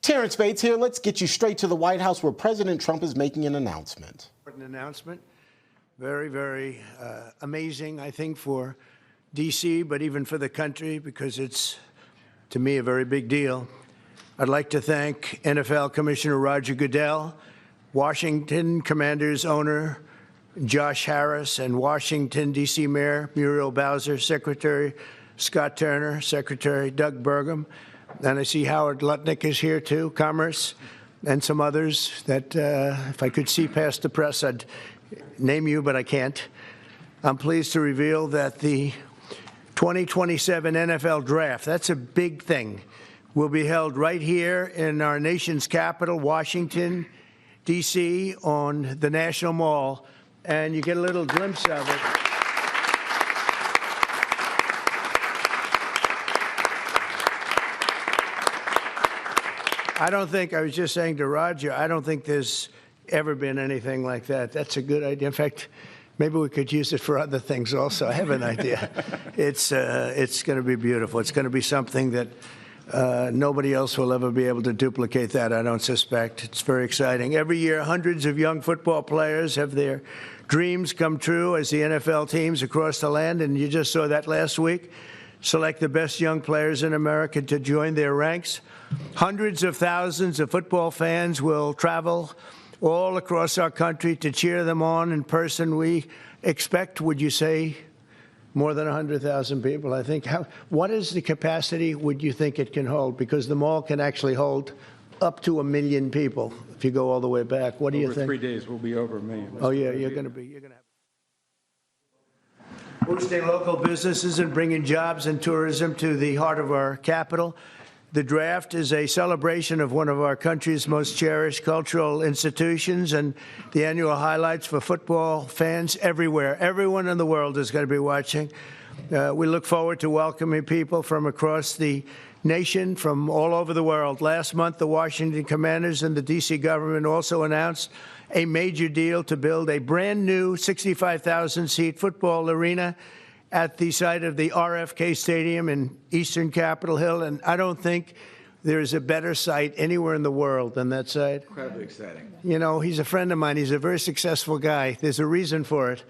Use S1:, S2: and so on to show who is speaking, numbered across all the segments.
S1: Terrence Bates here. Let's get you straight to the White House where President Trump is making an announcement.
S2: An announcement. Very, very amazing, I think, for D.C., but even for the country, because it's, to me, a very big deal. I'd like to thank NFL Commissioner Roger Goodell, Washington Commanders owner Josh Harris, and Washington, D.C. Mayor Muriel Bowser, Secretary Scott Turner, Secretary Doug Burgum, and I see Howard Lutnick is here too, Commerce, and some others that if I could see past the press, I'd name you, but I can't. I'm pleased to reveal that the 2027 NFL Draft, that's a big thing, will be held right here in our nation's capital, Washington, D.C., on the National Mall, and you get a little glimpse of it. I was just saying to Roger, I don't think there's ever been anything like that. That's a good idea. In fact, maybe we could use it for other things also. I have an idea. It's going to be beautiful. It's going to be something that nobody else will ever be able to duplicate that, I don't suspect. It's very exciting. Every year, hundreds of young football players have their dreams come true as the NFL teams across the land, and you just saw that last week, select the best young players in America to join their ranks. Hundreds of thousands of football fans will travel all across our country to cheer them on in person. We expect, would you say, more than 100,000 people, I think. What is the capacity would you think it can hold? Because the mall can actually hold up to 1 million people if you go all the way back. What do you think?
S3: Over 3 days, we'll be over 1 million.
S2: Oh, yeah, you're going to have boosting local businesses and bringing jobs and tourism to the heart of our capital. The draft is a celebration of one of our country's most cherished cultural institutions and the annual highlights for football fans everywhere. Everyone in the world is going to be watching. We look forward to welcoming people from across the nation, from all over the world. Last month, the Washington Commanders and the D.C. government also announced a major deal to build a brand new 65,000-seat football arena at the site of the RFK Stadium in eastern Capitol Hill, and I don't think there's a better site anywhere in the world than that site.
S3: Incredibly exciting.
S2: You know, he's a friend of mine. He's a very successful guy. There's a reason for it.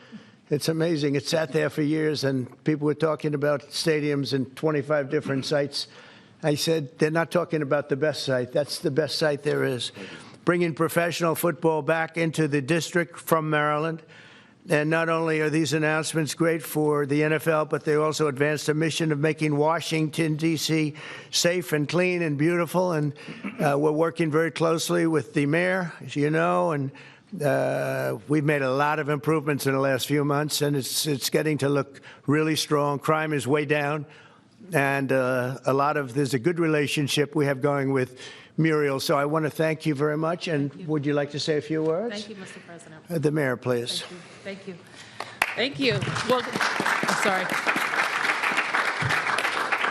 S2: It's amazing. It sat there for years, and people were talking about stadiums in 25 different sites. I said, they're not talking about the best site. That's the best site there is. Bringing professional football back into the district from Maryland. And not only are these announcements great for the NFL, but they also advance the mission of making Washington, D.C. safe and clean and beautiful. And we're working very closely with the mayor, as you know, and we've made a lot of improvements in the last few months, and it's getting to look really strong. Crime is way down, and there's a good relationship we have going with Muriel. So I want to thank you very much. And would you like to say a few words?
S4: Thank you, Mr. President.
S2: The mayor, please.
S4: Thank you. Thank you. Well, I'm sorry.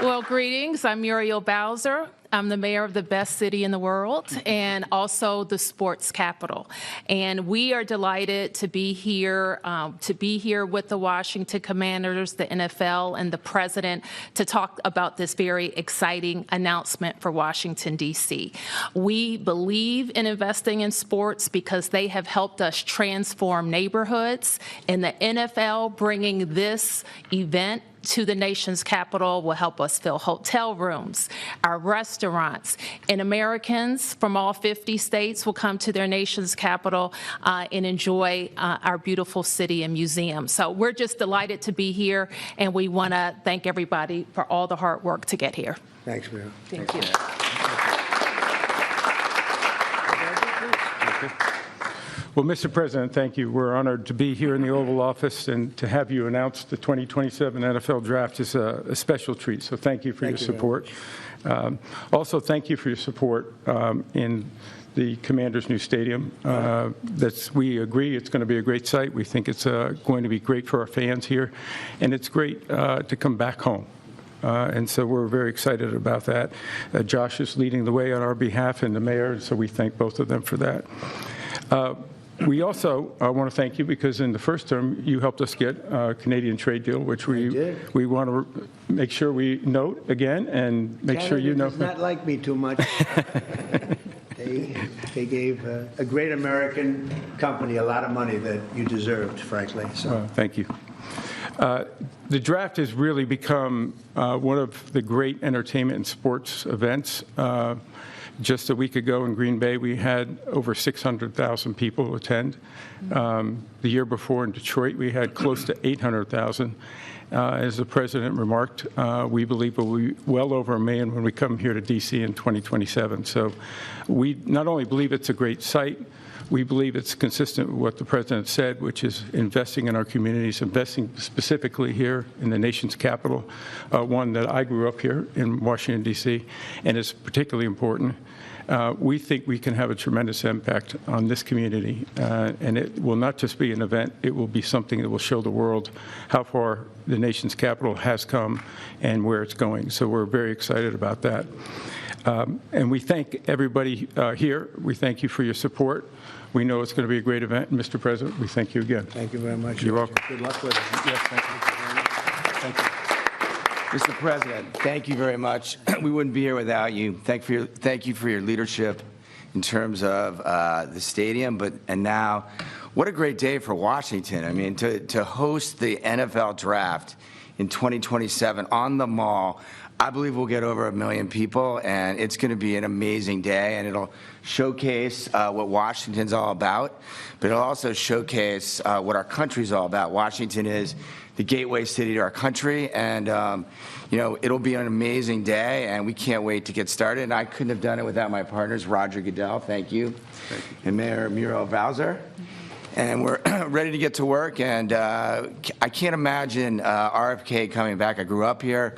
S4: Well, greetings. I'm Muriel Bowser. I'm the mayor of the best city in the world and also the sports capital. And we are delighted to be here with the Washington Commanders, the NFL, and the president to talk about this very exciting announcement for Washington, D.C. We believe in investing in sports because they have helped us transform neighborhoods, and the NFL bringing this event to the nation's capital will help us fill hotel rooms, our restaurants, and Americans from all 50 states will come to their nation's capital and enjoy our beautiful city and museum. So we're just delighted to be here, and we want to thank everybody for all the hard work to get here.
S2: Thanks, Mayor.
S4: Thank you.
S3: Well, Mr. President, thank you. We're honored to be here in the Oval Office, and to have you announce the 2027 NFL Draft is a special treat. So thank you for your support. Also, thank you for your support in the Commanders' new stadium. We agree it's going to be a great site. We think it's going to be great for our fans here, and it's great to come back home. And so we're very excited about that. Josh is leading the way on our behalf, and the mayor, so we thank both of them for that. We also want to thank you because in the first term, you helped us get a Canadian trade deal, which we want to make sure we note again and make sure you know.
S2: Canada does not like me too much. They gave a great American company a lot of money that you deserved, frankly. So
S3: Thank you. The draft has really become one of the great entertainment and sports events. Just a week ago in Green Bay, we had over 600,000 people attend. The year before in Detroit, we had close to 800,000. As the president remarked, we believe it will be well over 1 million when we come here to D.C. in 2027. So we not only believe it's a great site, we believe it's consistent with what the president said, which is investing in our communities, investing specifically here in the nation's capital, one that I grew up here in Washington, D.C., and is particularly important. We think we can have a tremendous impact on this community, and it will not just be an event, it will be something that will show the world how far the nation's capital has come and where it's going. So we're very excited about that. And we thank everybody here. We thank you for your support. We know it's going to be a great event. Mr. President, we thank you again.
S2: thank you very much.
S3: You're welcome.
S2: Good luck with it.
S3: Yes, thank you. Thank you.
S5: Mr. President, thank you very much. We wouldn't be here without you. Thank you for your leadership in terms of the stadium, and now, what a great day for Washington. I mean, to host the NFL draft in 2027 on the Mall. I believe we'll get over 1 million people, and it's going to be an amazing day, and it'll showcase what Washington's all about, but it'll also showcase what our country's all about. Washington is the gateway city to our country, and it'll be an amazing day, and we can't wait to get started. And I couldn't have done it without my partners, Roger Goodell, thank you, and Mayor Muriel Bowser. And we're ready to get to work, and I can't imagine RFK coming back. I grew up here.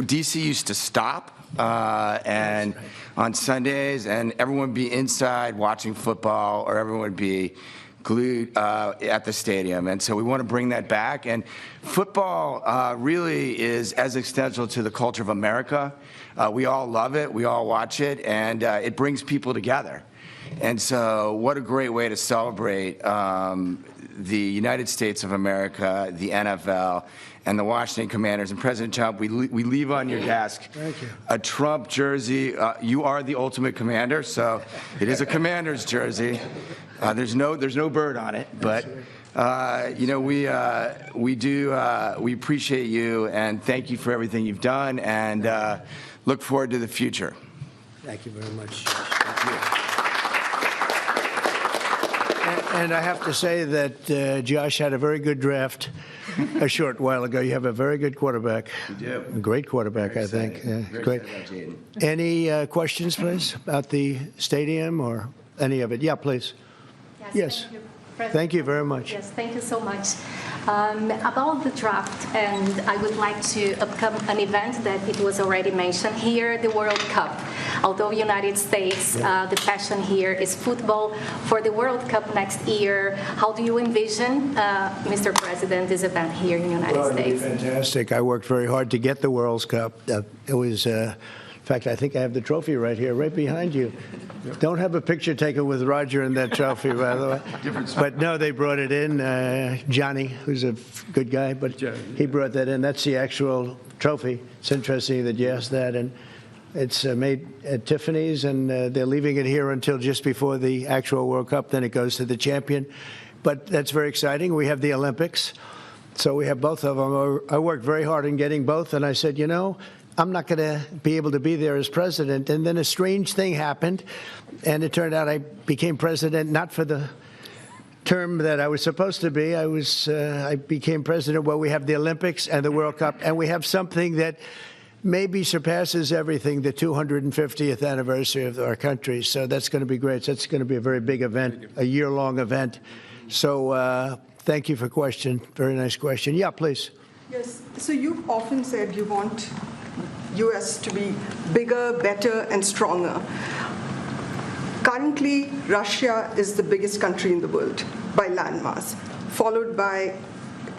S5: D.C. used to stop and on Sundays, and everyone would be inside watching football, or everyone would be glued at the stadium. And so we want to bring that back. And football really is as essential to the culture of America. We all love it. We all watch it, and it brings people together. And so what a great way to celebrate the United States of America, the NFL, and the Washington Commanders. And President Trump, we leave on your desk a Trump jersey. You are the ultimate commander, so it is a Commander's jersey. There's no bird on it, but we appreciate you, and thank you for everything you've done, and look forward to the future.
S2: Thank you very much.
S5: Thank you.
S2: And I have to say that Josh had a very good draft a short while ago. You have a very good quarterback.
S5: You do.
S2: A great quarterback, I think. Yeah,
S5: Very
S2: great.
S5: excited about Jaden.
S2: Any questions, please, about the stadium or any of it? Yeah, please. Yes.
S6: Thank you, President.
S2: Thank you very much.
S6: Yes, thank you so much. About the draft, and I would like to upcome an event that it was already mentioned here, the World Cup. Although United States, the passion here is football. For the World Cup next year, how do you envision, Mr. President, this event here in the United States?
S2: It'd be fantastic. I worked very hard to get the World Cup. It was, in fact, I think I have the trophy right here, right behind you. Don't have a picture taken with Roger and that trophy, by the way. But no, they brought it in. Johnny, who's a good guy, but he brought that in. That's the actual trophy. It's interesting that you asked that. And it's made at Tiffany's, and they're leaving it here until just before the actual World Cup. Then it goes to the champion. But that's very exciting. We have the Olympics. So we have both of them. I worked very hard in getting both, and I said, I'm not going to be able to be there as president. And then a strange thing happened, and it turned out I became president not for the term that I was supposed to be. I became president while we have the Olympics and the World Cup, and we have something that maybe surpasses everything, the 250th anniversary of our country. So that's going to be great. That's going to be a very big event, a year-long event. So thank you for the question. Very nice question. Yeah, please.
S7: Yes. So you've often said you want U.S. to be bigger, better, and stronger. Currently, Russia is the biggest country in the world by landmass, followed by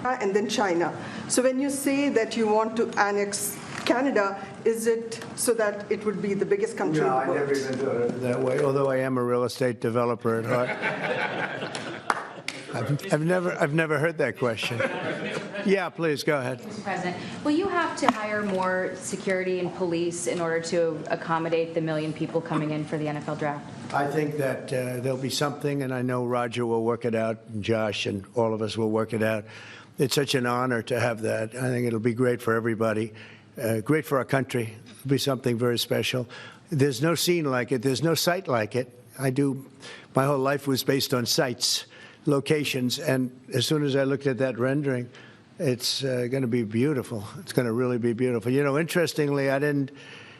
S7: and then China. So when you say that you want to annex Canada, is it so that it would be the biggest country in
S2: No,
S7: the
S2: I
S7: world?
S2: never even thought of it that way, although I am a real estate developer at heart. I've never heard that question. Yeah, please, go ahead.
S8: Mr. President, will you have to hire more security and police in order to accommodate the 1 million people coming in for the NFL draft?
S2: I think that there'll be something, and I know Roger will work it out, and Josh and all of us will work it out. It's such an honor to have that. I think it'll be great for everybody, great for our country. It'll be something very special. There's no scene like it. There's no site like it. My whole life was based on sites, locations, and as soon as I looked at that rendering, it's going to be beautiful. It's going to really be beautiful. You know, interestingly, I didn't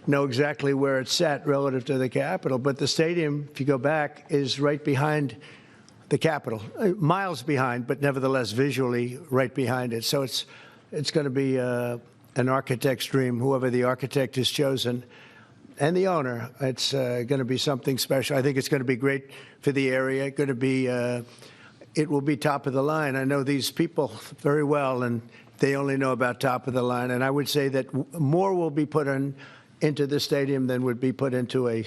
S2: know exactly where it's sat relative to the Capitol, but the stadium, if you go back, is right behind the Capitol, miles behind, but nevertheless visually right behind it. So it's going to be an architect's dream, whoever the architect is chosen, and the owner. It's going to be something special. I think it's going to be great for the area. Going to be, it will be top of the line. I know these people very well, and they only know about top of the line. And I would say that more will be put into the stadium than would be put into a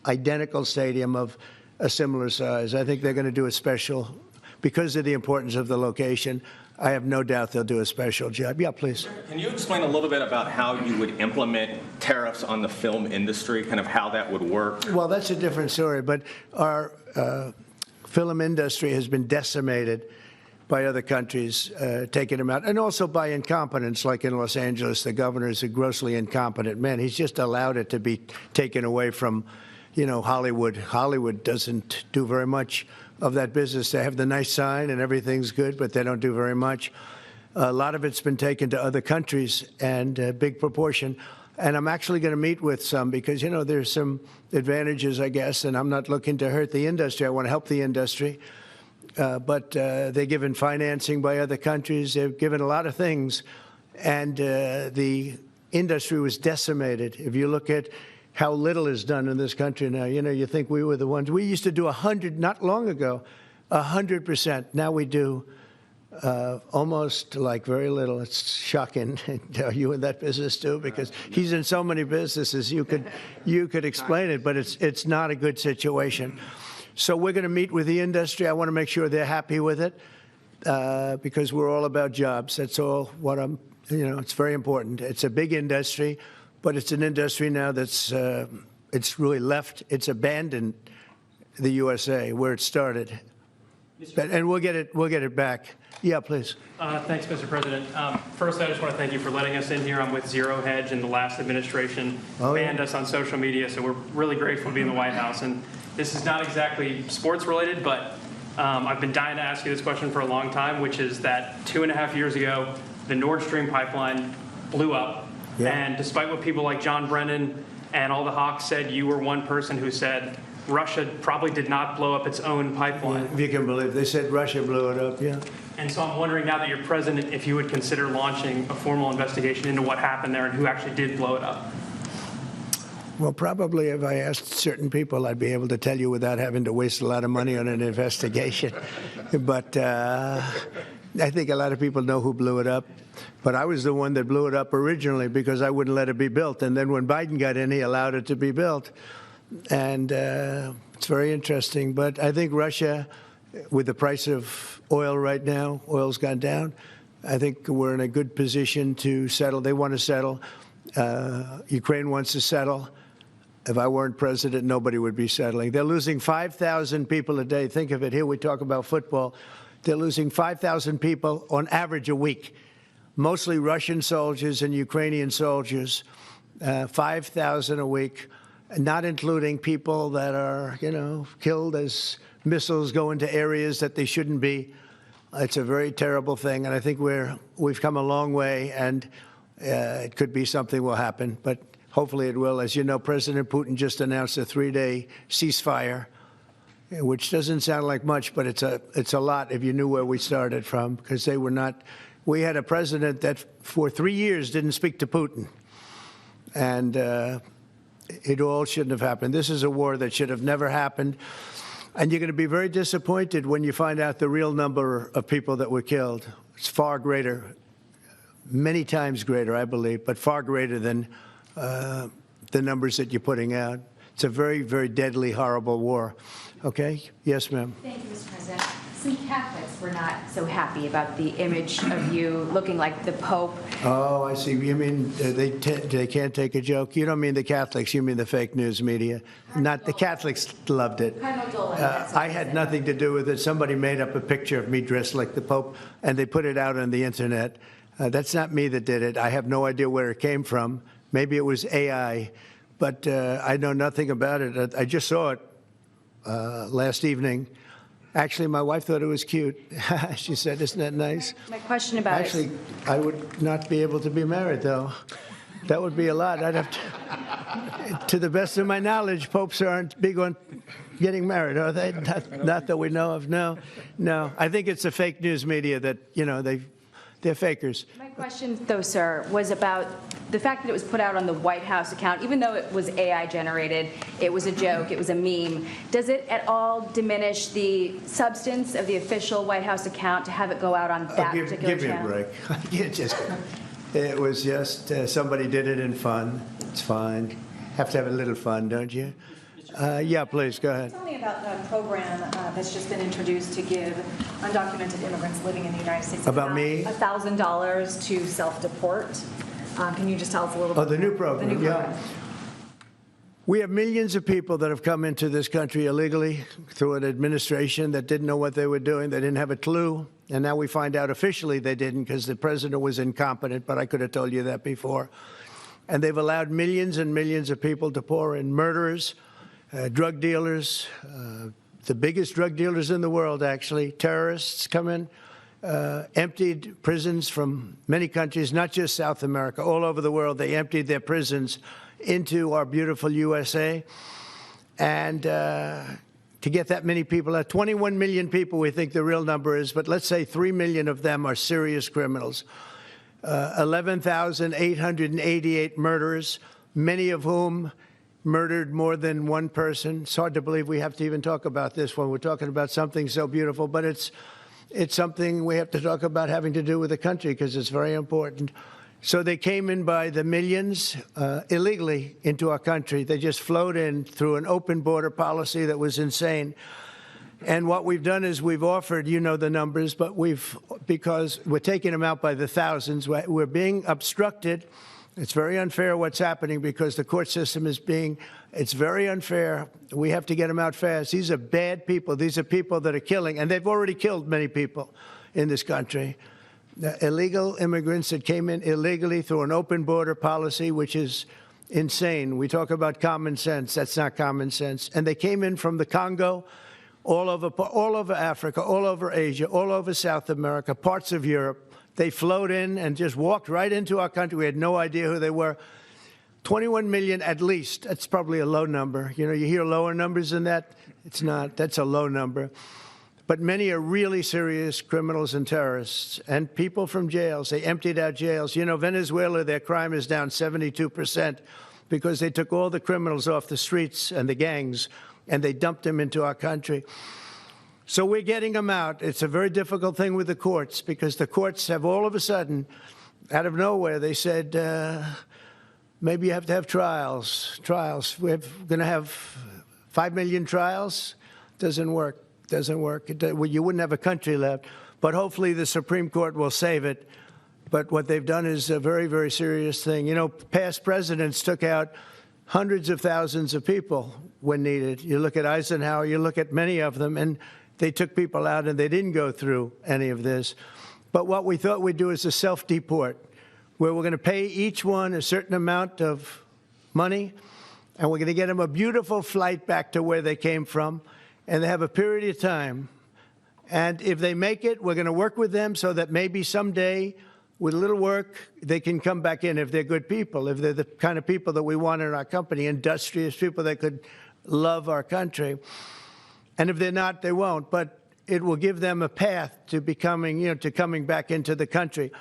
S2: identical stadium of a similar size. I think they're going to do a special, because of the importance of the location. I have no doubt they'll do a special job. Yeah, please.
S9: Can you explain a little bit about how you would implement tariffs on the film industry, kind of how that would work?
S2: Well, that's a different story, but our film industry has been decimated by other countries taking them out, and also by incompetence, like in Los Angeles. The governor is a grossly incompetent man. He's just allowed it to be taken away from, you know, Hollywood. Hollywood doesn't do very much of that business. They have the nice sign and everything's good, but they don't do very much. A lot of it's been taken to other countries, and a big proportion. And I'm actually going to meet with some because, you know, there's some advantages, I guess, and I'm not looking to hurt the industry. I want to help the industry. But they're given financing by other countries. They're given a lot of things. And the industry was decimated. If you look at how little is done in this country now, you know, you think we were the ones. We used to do 100, not long ago, 100%. Now we do almost like very little. It's shocking. Are you in that business too? Because he's in so many businesses. You could explain it, but it's not a good situation. So we're going to meet with the industry. I want to make sure they're happy with it because we're all about jobs. That's all what it's very important. It's a big industry, but it's an industry now that's it's really left. It's abandoned the USA where it started. And we'll get it back. Yeah, please.
S10: Thanks, Mr. President. First, I just want to thank you for letting us in here. I'm with Zero Hedge, and the last administration banned us on social media, so we're really grateful to be in the White House. And this is not exactly sports related, but I've been dying to ask you this question for a long time, which is that 2.5 years ago, the Nord Stream pipeline blew up. Yeah. And despite what people like John Brennan and all the hawks said, you were one person who said Russia probably did not blow up its own pipeline.
S2: Yeah, if you can believe, they said Russia blew it up, yeah.
S10: And so I'm wondering now that you're president, if you would consider launching a formal investigation into what happened there and who actually did blow it up.
S2: Well, probably if I asked certain people, I'd be able to tell you without having to waste a lot of money on an investigation. But I think a lot of people know who blew it up. But I was the one that blew it up originally because I wouldn't let it be built. And then when Biden got in, he allowed it to be built. And it's very interesting. But I think Russia, with the price of oil right now, oil's gone down. I think we're in a good position to settle. They want to settle. Ukraine wants to settle. If I weren't president, nobody would be settling. They're losing 5,000 people a day. Think of it. Here we talk about football. They're losing 5,000 people on average a week, mostly Russian soldiers and Ukrainian soldiers, 5,000 a week, not including people that are, killed as missiles go into areas that they shouldn't be. It's a very terrible thing, and I think we've come a long way, and it could be something will happen, but hopefully it will. As you know, President Putin just announced a 3-day ceasefire, which doesn't sound like much, but it's a lot if you knew where we started from, because they were not. We had a president that for 3 years didn't speak to Putin, and it all shouldn't have happened. This is a war that should have never happened, and you're going to be very disappointed when you find out the real number of people that were killed. It's far greater many times greater, I believe, but far greater than the numbers that you're putting out. It's a very, very deadly, horrible war. Okay? Yes, ma'am.
S8: Thank you, Mr. President. Some Catholics were not so happy about the image of you looking like the Pope.
S2: Oh, I see. You mean they can't take a joke? You don't mean the Catholics. You mean the fake news media. Not the Catholics loved it. I had nothing to do with it. Somebody made up a picture of me dressed like the Pope, and they put it out on the Internet. That's not me that did it. I have no idea where it came from. Maybe it was AI, but I know nothing about it. I just saw it last evening. Actually, my wife thought it was cute. She said, "Isn't that nice?"
S8: My question about
S2: Actually, I would not be able to be married, though. That would be a lot. I'd have to the best of my knowledge, popes aren't big on getting married, are they? Not that we know of. No. I think it's the fake news media that, they're fakers.
S8: My question, though, sir, was about the fact that it was put out on the White House account. Even though it was AI generated, it was a joke, it was a meme. Does it at all diminish the substance of the official White House account to have it go out on that particular channel?
S2: Give me a break. It was just somebody did it in fun. It's fine. Have to have a little fun, don't you? Yeah, please, go ahead.
S11: Tell me about the program that's just been introduced to give undocumented immigrants living in the United States
S2: About me?
S11: $1,000 to self-deport. Can you just tell us a little bit?
S2: Oh, the new program,
S11: The new program.
S2: We have millions of people that have come into this country illegally through an administration that didn't know what they were doing. They didn't have a clue. And now we find out officially they didn't because the president was incompetent, but I could have told you that before. And they've allowed millions and millions of people to pour in. Murderers, drug dealers, the biggest drug dealers in the world, actually, terrorists come in, emptied prisons from many countries, not just South America, all over the world. They emptied their prisons into our beautiful USA. And to get that many people, 21 million people we think the real number is, but let's say 3 million of them are serious criminals. 11,888 murderers, many of whom murdered more than one person. It's hard to believe we have to even talk about this when we're talking about something so beautiful, but it's something we have to talk about having to do with the country because it's very important. So they came in by the millions illegally into our country. They just flowed in through an open border policy that was insane. And what we've done is we've offered, you know the numbers, but because we're taking them out by the thousands, we're being obstructed. It's very unfair what's happening because the court system it's very unfair. We have to get them out fast. These are bad people. These are people that are killing, and they've already killed many people in this country. Illegal immigrants that came in illegally through an open border policy, which is insane. We talk about common sense. That's not common sense. And they came in from the Congo, all over Africa, all over Asia, all over South America, parts of Europe. They flowed in and just walked right into our country. We had no idea who they were. 21 million at least. That's probably a low number. You hear lower numbers than that. It's not. That's a low number. But many are really serious criminals and terrorists and people from jails. They emptied out jails. Venezuela, their crime is down 72% because they took all the criminals off the streets and the gangs and they dumped them into our country. So we're getting them out. It's a very difficult thing with the courts because the courts have all of a sudden, out of nowhere, they said, maybe you have to have trials. We're going to have 5 million trials. Doesn't work. You wouldn't have a country left. But hopefully the Supreme Court will save it. But what they've done is a very, very serious thing. Past presidents took out hundreds of thousands of people when needed. You look at Eisenhower, you look at many of them, and they took people out and they didn't go through any of this. But what we thought we'd do is a self-deport, where we're going to pay each one a certain amount of money, and we're going to get them a beautiful flight back to where they came from, and they have a period of time. And if they make it, we're going to work with them so that maybe someday, with a little work, they can come back in if they're good people, if they're the kind of people that we want in our company, industrious people that could love our country. And if they're not, they won't. But it will give them a path to becoming, to coming back into the country.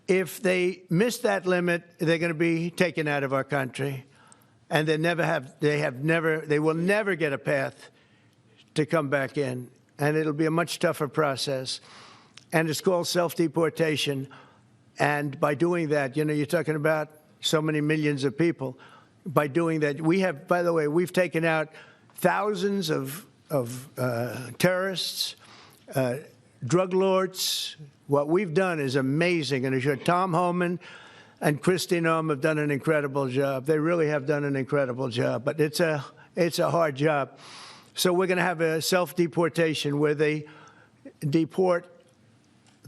S2: If they miss that limit, they're going to be taken out of our country, and they will never get a path to come back in, and it'll be a much tougher process. And it's called self-deportation. And by doing that, you're talking about so many millions of people. By doing that, we have, by the way, we've taken out thousands of terrorists, drug lords. What we've done is amazing. And I'm sure Tom Homan and Kristi Noem have done an incredible job. They really have done an incredible job. But it's a hard job. So we're going to have a self-deportation where they deport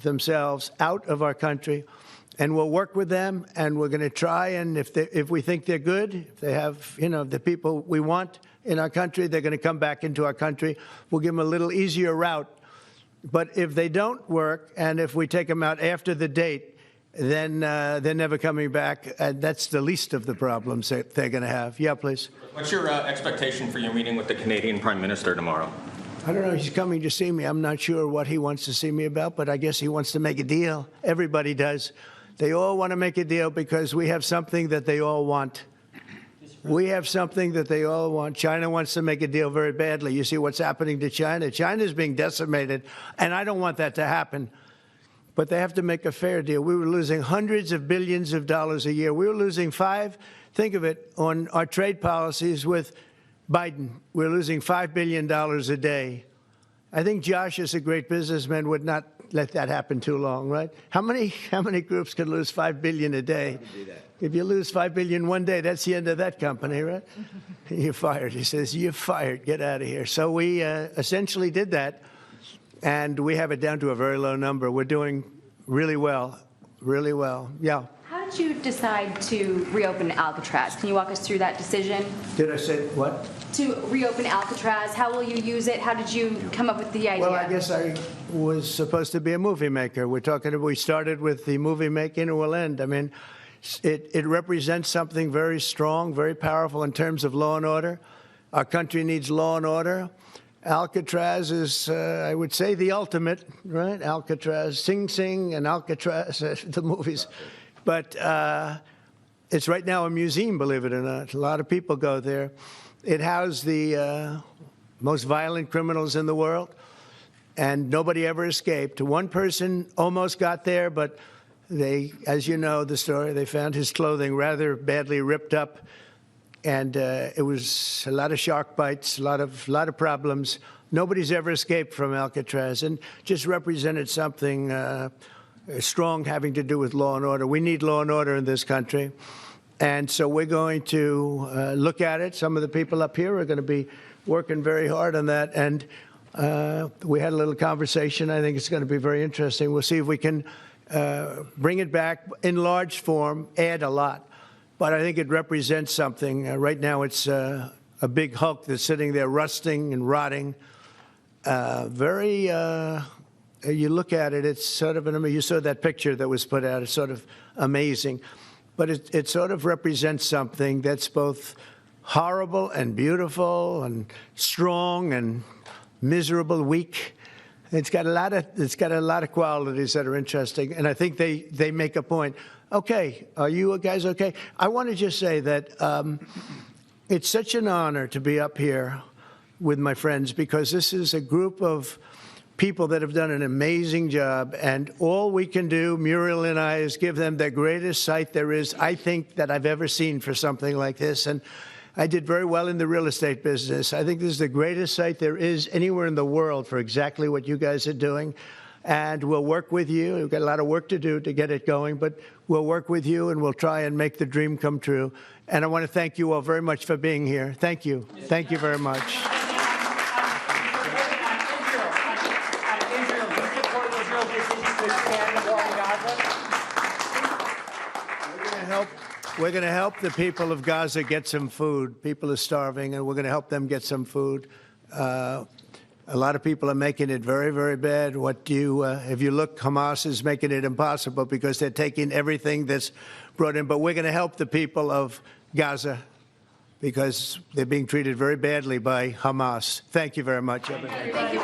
S2: themselves out of our country. And we'll work with them, and we're going to try, and if we think they're good, if they have, the people we want in our country, they're going to come back into our country. We'll give them a little easier route. But if they don't work, and if we take them out after the date, then they're never coming back. And that's the least of the problems that they're going to have. Yeah, please.
S9: What's your expectation for your meeting with the Canadian Prime Minister tomorrow?
S2: I don't know. He's coming to see me. I'm not sure what he wants to see me about, but I guess he wants to make a deal. Everybody does. They all want to make a deal because we have something that they all want. We have something that they all want. China wants to make a deal very badly. You see what's happening to China. China's being decimated, and I don't want that to happen. But they have to make a fair deal. We were losing hundreds of billions of dollars a year. We were losing think of it, on our trade policies with Biden. We're losing $5 billion a day. I think Josh, as a great businessman, would not let that happen too long, right? How many groups could lose $5 billion a day? If you lose $5 billion one day, that's the end of that company, right? You're fired. He says, you're fired. Get out of here. So we essentially did that, and we have it down to a very low number. We're doing really well, really well. Yeah.
S8: How did you decide to reopen Alcatraz? Can you walk us through that decision?
S2: Did I say what?
S8: To reopen Alcatraz. How will you use it? How did you come up with the idea?
S2: Well, I guess I was supposed to be a movie maker. We started with the movie making, and we'll end. I mean, it represents something very strong, very powerful in terms of law and order. Our country needs law and order. Alcatraz is, I would say, the ultimate, right? Alcatraz, Sing Sing and Alcatraz, the movies. But it's right now a museum, believe it or not. A lot of people go there. It housed the most violent criminals in the world, and nobody ever escaped. One person almost got there, but they, as you know the story, they found his clothing rather badly ripped up, and it was a lot of shark bites, a lot of problems. Nobody's ever escaped from Alcatraz, and just represented something strong having to do with law and order. We need law and order in this country. And so we're going to look at it. Some of the people up here are going to be working very hard on that. And we had a little conversation. I think it's going to be very interesting. We'll see if we can bring it back in large form, add a lot. But I think it represents something. Right now it's a big hulk that's sitting there rusting and rotting. You look at it, it's sort of, you saw that picture that was put out, it's sort of amazing. But it sort of represents something that's both horrible and beautiful and strong and miserable, weak. It's got a lot of qualities that are interesting, and I think they make a point. Okay, are you guys okay? I want to just say that it's such an honor to be up here with my friends, because this is a group of people that have done an amazing job, and all we can do, Muriel and I, is give them the greatest sight there is, I think, that I've ever seen for something like this. And I did very well in the real estate business. I think this is the greatest site there is anywhere in the world for exactly what you guys are doing. And we'll work with you. We've got a lot of work to do to get it going, but we'll work with you, and we'll try and make the dream come true. And I want to thank you all very much for being here. Thank you. Thank you very much. We're going to help the people of Gaza get some food. People are starving, and we're going to help them get some food. A lot of people are making it very, very bad. If you look, Hamas is making it impossible because they're taking everything that's brought in. But we're going to help the people of Gaza because they're being treated very badly by Hamas. Thank you very much.
S8: Thank you.